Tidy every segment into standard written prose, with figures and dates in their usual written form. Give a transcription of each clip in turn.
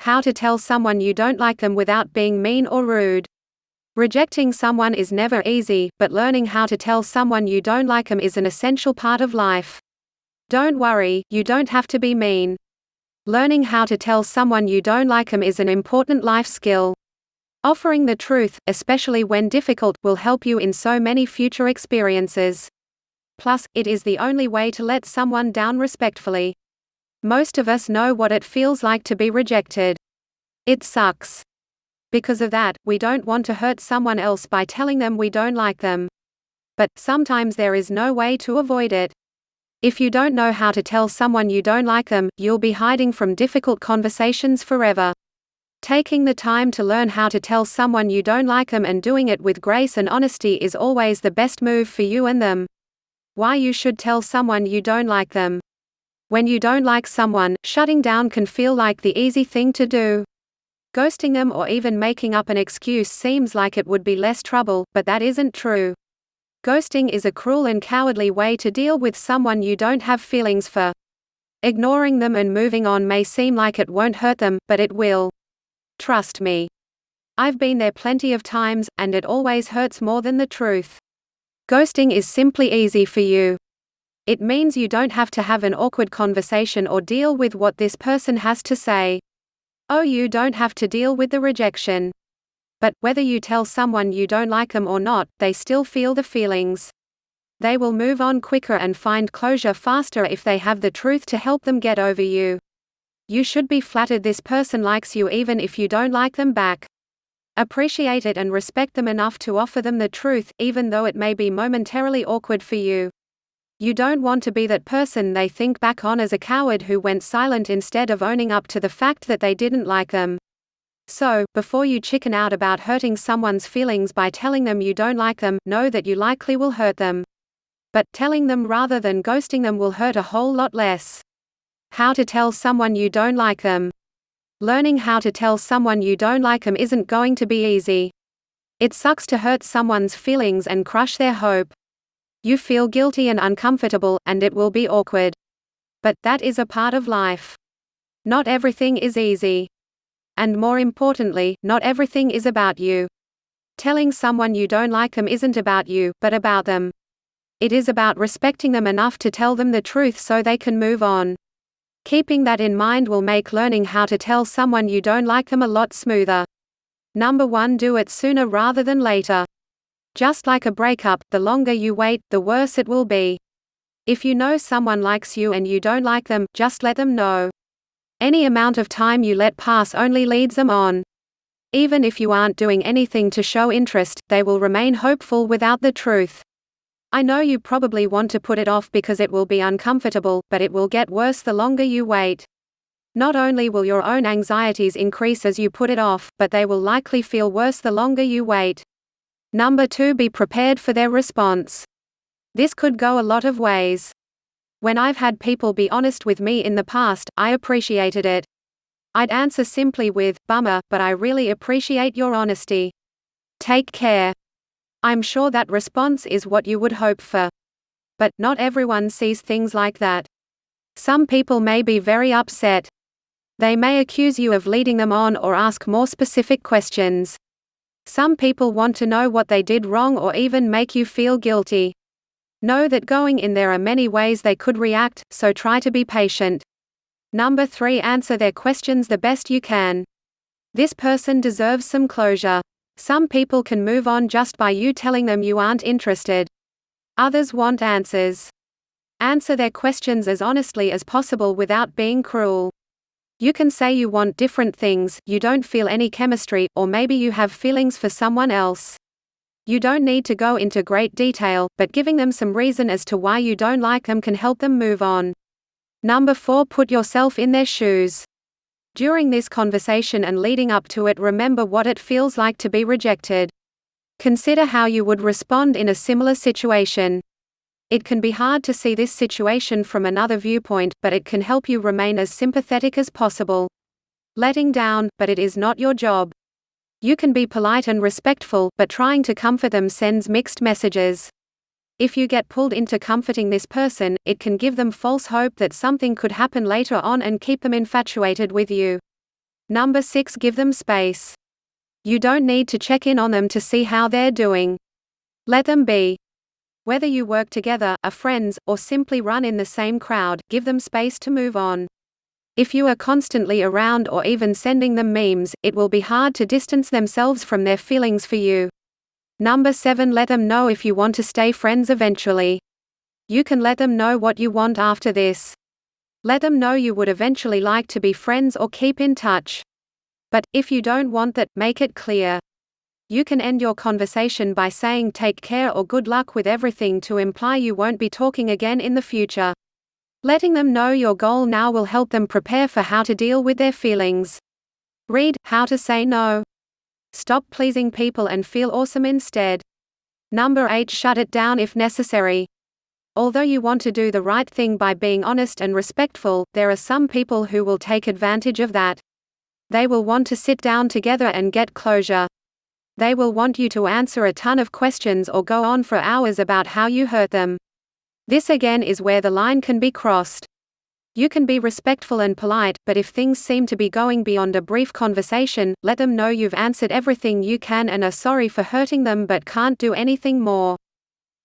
How to tell someone you don't like them without being mean or rude. Rejecting someone is never easy, but learning how to tell someone you don't like them is an essential part of life. Don't worry, you don't have to be mean. Learning how to tell someone you don't like them is an important life skill. Offering the truth, especially when difficult, will help you in so many future experiences. Plus, it is the only way to let someone down respectfully. Most of us know what it feels like to be rejected. It sucks. Because of that, we don't want to hurt someone else by telling them we don't like them. But sometimes there is no way to avoid it. If you don't know how to tell someone you don't like them, you'll be hiding from difficult conversations forever. Taking the time to learn how to tell someone you don't like them and doing it with grace and honesty is always the best move for you and them. Why you should tell someone you don't like them. When you don't like someone, shutting down can feel like the easy thing to do. Ghosting them or even making up an excuse seems like it would be less trouble, but that isn't true. Ghosting is a cruel and cowardly way to deal with someone you don't have feelings for. Ignoring them and moving on may seem like it won't hurt them, but it will. Trust me. I've been there plenty of times, and it always hurts more than the truth. Ghosting is simply easy for you. It means you don't have to have an awkward conversation or deal with what this person has to say. Oh, you don't have to deal with the rejection. But whether you tell someone you don't like them or not, they still feel the feelings. They will move on quicker and find closure faster if they have the truth to help them get over you. You should be flattered this person likes you even if you don't like them back. Appreciate it and respect them enough to offer them the truth, even though it may be momentarily awkward for you. You don't want to be that person they think back on as a coward who went silent instead of owning up to the fact that they didn't like them. So, before you chicken out about hurting someone's feelings by telling them you don't like them, know that you likely will hurt them. But telling them rather than ghosting them will hurt a whole lot less. How to tell someone you don't like them. Learning how to tell someone you don't like them isn't going to be easy. It sucks to hurt someone's feelings and crush their hope. You feel guilty and uncomfortable, and it will be awkward. But that is a part of life. Not everything is easy. And more importantly, not everything is about you. Telling someone you don't like them isn't about you, but about them. It is about respecting them enough to tell them the truth so they can move on. Keeping that in mind will make learning how to tell someone you don't like them a lot smoother. Number 1, do it sooner rather than later. Just like a breakup, the longer you wait, the worse it will be. If you know someone likes you and you don't like them, just let them know. Any amount of time you let pass only leads them on. Even if you aren't doing anything to show interest, they will remain hopeful without the truth. I know you probably want to put it off because it will be uncomfortable, but it will get worse the longer you wait. Not only will your own anxieties increase as you put it off, but they will likely feel worse the longer you wait. Number 2, be prepared for their response. This could go a lot of ways. When I've had people be honest with me in the past, I appreciated it. I'd answer simply with, "Bummer, but I really appreciate your honesty. Take care." I'm sure that response is what you would hope for. But not everyone sees things like that. Some people may be very upset. They may accuse you of leading them on or ask more specific questions. Some people want to know what they did wrong or even make you feel guilty. Know that going in there are many ways they could react, so try to be patient. Number 3, answer their questions the best you can. This person deserves some closure. Some people can move on just by you telling them you aren't interested. Others want answers. Answer their questions as honestly as possible without being cruel. You can say you want different things, you don't feel any chemistry, or maybe you have feelings for someone else. You don't need to go into great detail, but giving them some reason as to why you don't like them can help them move on. Number 4, put yourself in their shoes. During this conversation and leading up to it, remember what it feels like to be rejected. Consider how you would respond in a similar situation. It can be hard to see this situation from another viewpoint, but it can help you remain as sympathetic as possible. Letting down, but it is not your job. You can be polite and respectful, but trying to comfort them sends mixed messages. If you get pulled into comforting this person, it can give them false hope that something could happen later on and keep them infatuated with you. Number 6. Give them space. You don't need to check in on them to see how they're doing. Let them be. Whether you work together, are friends, or simply run in the same crowd, give them space to move on. If you are constantly around or even sending them memes, it will be hard to distance themselves from their feelings for you. Number 7. Let them know if you want to stay friends eventually. You can let them know what you want after this. Let them know you would eventually like to be friends or keep in touch. But, if you don't want that, make it clear. You can end your conversation by saying take care or good luck with everything to imply you won't be talking again in the future. Letting them know your goal now will help them prepare for how to deal with their feelings. Read How to Say No. Stop pleasing people and feel awesome instead. Number 8. Shut it down if necessary. Although you want to do the right thing by being honest and respectful, there are some people who will take advantage of that. They will want to sit down together and get closure. They will want you to answer a ton of questions or go on for hours about how you hurt them. This again is where the line can be crossed. You can be respectful and polite, but if things seem to be going beyond a brief conversation, let them know you've answered everything you can and are sorry for hurting them but can't do anything more.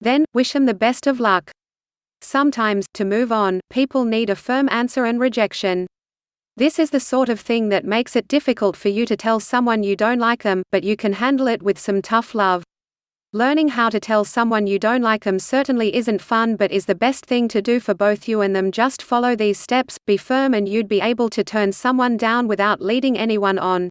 Then, wish them the best of luck. Sometimes, to move on, people need a firm answer and rejection. This is the sort of thing that makes it difficult for you to tell someone you don't like them, but you can handle it with some tough love. Learning how to tell someone you don't like them certainly isn't fun but is the best thing to do for both you and them. Just follow these steps, be firm, and you'd be able to turn someone down without leading anyone on.